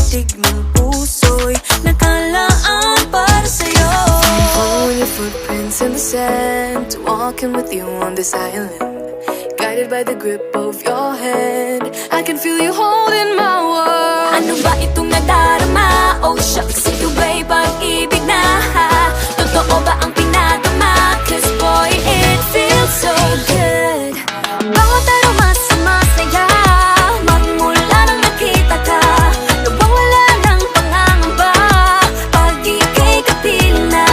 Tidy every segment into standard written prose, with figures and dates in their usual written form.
Astig ng puso'y nakalaan para sa'yo. Following your footprints in the sand, walking with you on this island, guided by the grip of your hand. I can feel you holding my world. Ano ba itong nadarama? Oh shucks, ito ba'y pag-ibig na? Totoo ba ang pinadama? Cause boy, it feels so good. Bawat aroma sumasaya, magmula nang nakita ka. Nawawala ng pangangamba pag ika'y kapiling na.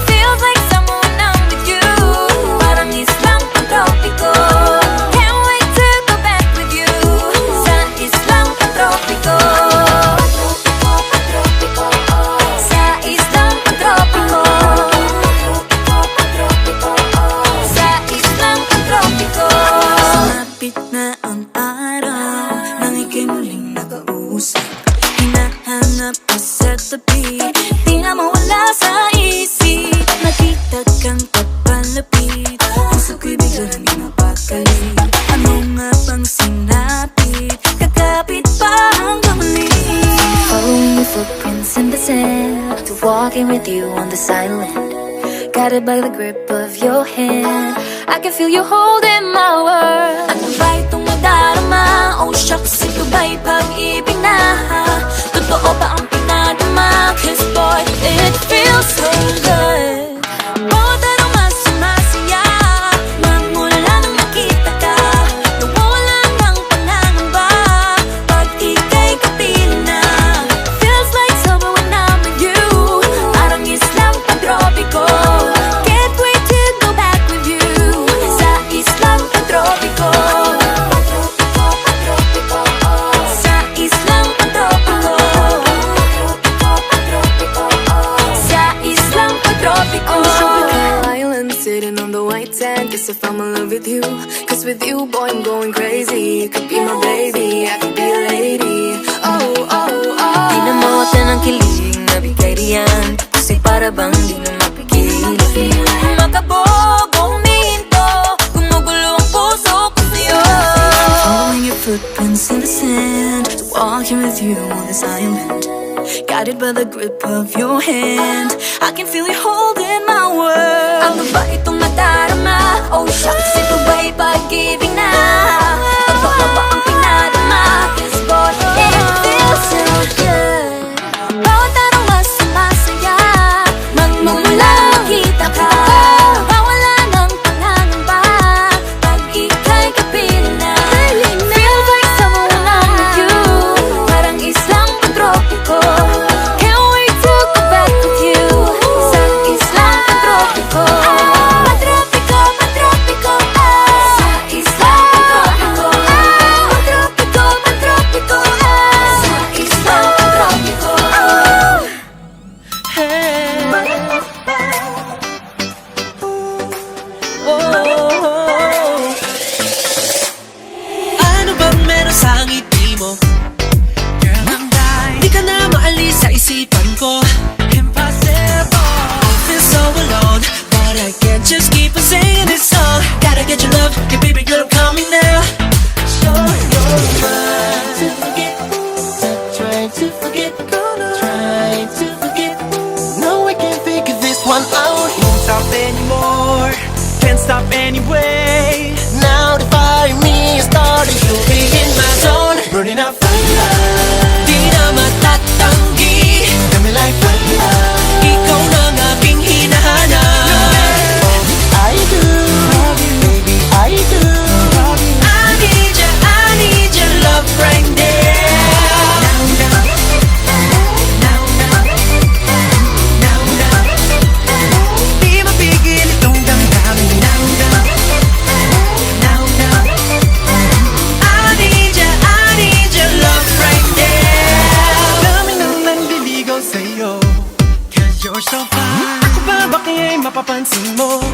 Feels like someone I'm with you, parang islang pantropiko. Can't wait to go back with you sa islang pantropiko. Sa islang pantropiko. Sa islang pantropiko. Sumapit na ang araw nang ika'y muling nakausap. Hinahanap ka sa tabi, di na mawala sa isip. Nakita kang papalapit, puso ko'y bigla nang di mapakali. Ano nga bang sinapit, kakapit pa hanggang muli. Following your footprints in the sand, to walking with you on this island, guided by the grip of your hand. I can feel you holding my world. Ano ba itong nadarama? Oh shucks, ito ba'y pag-ibig na? Totoo ba ang pinadama? Cause boy, it feels so good. Bawat aroma sumasaya, magmula nang nakita ka. Nawawala ng pangangamba pag ika'y kapiling na. Feels like summer when I'm with you, parang islang pantropiko. Can't wait to go back with you sa islang pantropiko. Sa islang pantropiko. Sa islang pantropiko. Island sitting on the white sand. Guess if I'm in love with you, cause with you, boy, I'm going crazy. You could be my baby, I could be a lady. Oh, oh, oh. Di na mawata ng kilig na bigay riyan, kasi para bang di na mapigil. Makabog o huminto, gumugulo ang puso ko sa'yo. Following your footprints in the sand, walking with you on this island, guided by the grip of your hand. I can feel you holding my world. Ano ba itong nadarama? Oh shucks, ito ba'y pag-ibig na? Totoo ba ang pinadama? Cause boy, it feels so good. Bawat aroma sumasaya, magmumula makita ka. Mawala ng pangangamba pag ika'y kapiling na. Feels like someone I'm with you, parang islang pantropiko. Can't wait to go back with you sa islang pantropiko. Pantropiko, pantropiko, sa islang pantropiko. Pantropiko, pantropiko, sa islang pantropiko. Ano bang meron sa ngiti mo? Girl, I'm dying. Di ka na maalis sa isipan ko. Impossible. I feel so alone, but I can't just keep on singing this song. Gotta get your love, yeah baby girl, I'm coming now. Show your mind to forget. Try to forget. Try to forget. No, I can't figure this one out. Won't stop anymore, can't stop anyway. Now the fire in me is starting to be in my zone. Burning up fire, Di na matatanggi. got me like fire. Ikaw na ang aking hinahanap. I do, baby, I do. I need your love right there. Di mapigil itong damdamin. I need your love right there. Dami nang nanliligaw sa'yo, cause you're so fine. Ako ba ba kaya'y mapapansin mo?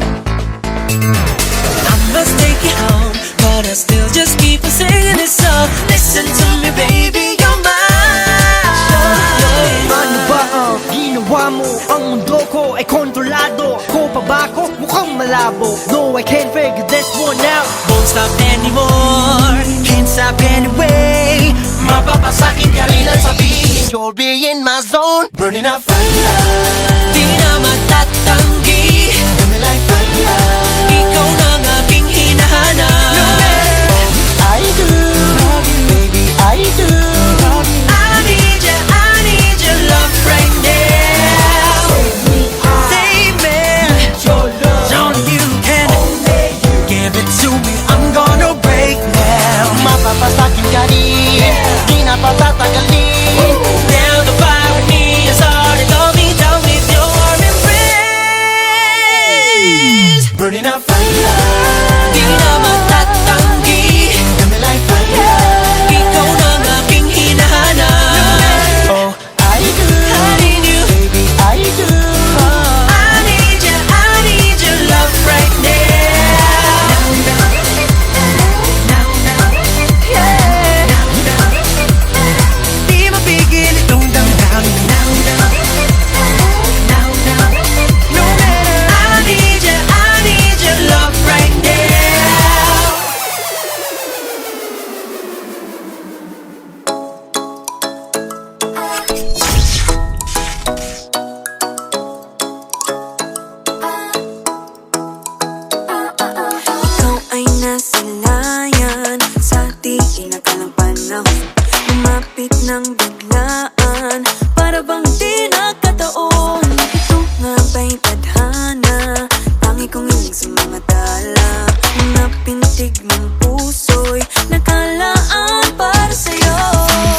I must take you home, but I still just keep on singing this song. Listen to me, baby, you're mine. Ano ba ang ginawa mo? Ang mundo ko ay kontrolado. Ko pa ba ako? Mukhang malabo. No, I can't figure this one out. Won't stop anymore, can't stop anyway. Mapapasakin ka rin ang sabihin be in my zone. Burning up fire. Di na matatanggi, Got me like fire. ikaw na ang aking hinahanap. I do, baby, I do. I need your love right now. Save me, only you can give it to me. I'm gonna break now. Mapapasakin ka rin, di na patatagalin. Now the fire with me is started. Hold me down with your embrace. Burning up fire. Di na matatanggi, Got me like fire. ikaw na ang aking hinahanap. Oh, I do, I need you, baby, I do. I need your love right now. Di mapigil itong damdamin. No matter, I need your love right now. Ikaw ay nasilayan sa di inakalang panahon. Lumapit ng biglaan, para bang di nagkataon. Ito nga ba'y tadhana, tangi kong hiling sa mga tala. Mga pintig ng puso'y nakalaan para sa'yo.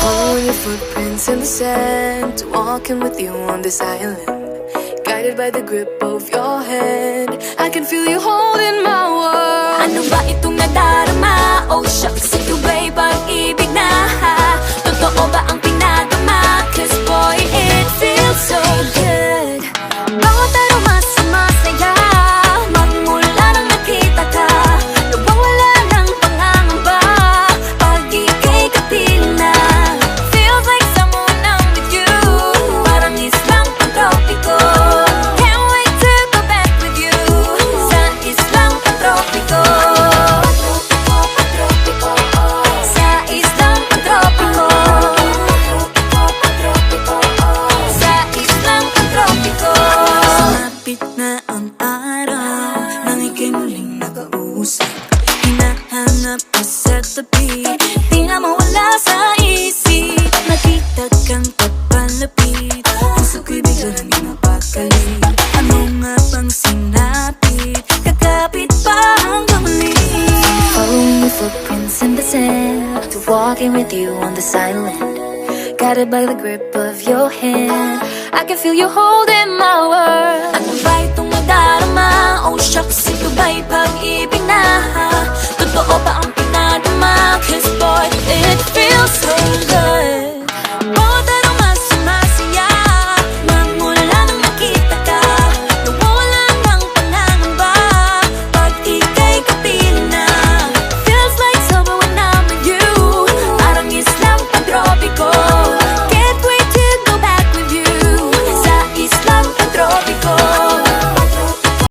Following your footprints in the sand, walking with you on this island. Guided by the grip of your hand, I can feel you holding my world. Ano ba itong nadarama? Oh shucks, ito ba'y pag-ibig na? Totoo ba ang pinadama? Cause boy, it feels so good. Bawat aroma sumasaya, magmula nang nakita ka. Lubang wala ng pangangamba, pag ika'y kapiling na. Feels like someone I'm with you, parang islang pantropiko. Can't wait to go back with you, sa islang pantropiko. Sa islang pantropiko. Sa islang pantropiko. Sumapit na ang araw, nang ika'y muling nakausap. Hinahanap ka sa tabi, di na mawala sa isip. Nakita kang papalapit, puso ko'y bigla nang mapakali. Ano nga bang sinapit, kakapit pa hanggang muli. Following your footprints in the sand, to walking with you on this island. Guided by the grip of your hand, I can feel you holding my world. Ano ba itong nadarama? Oh shucks, ito ba'y pag-ibig na? Totoo ba ang pinadama? Cause boy, it feels so good.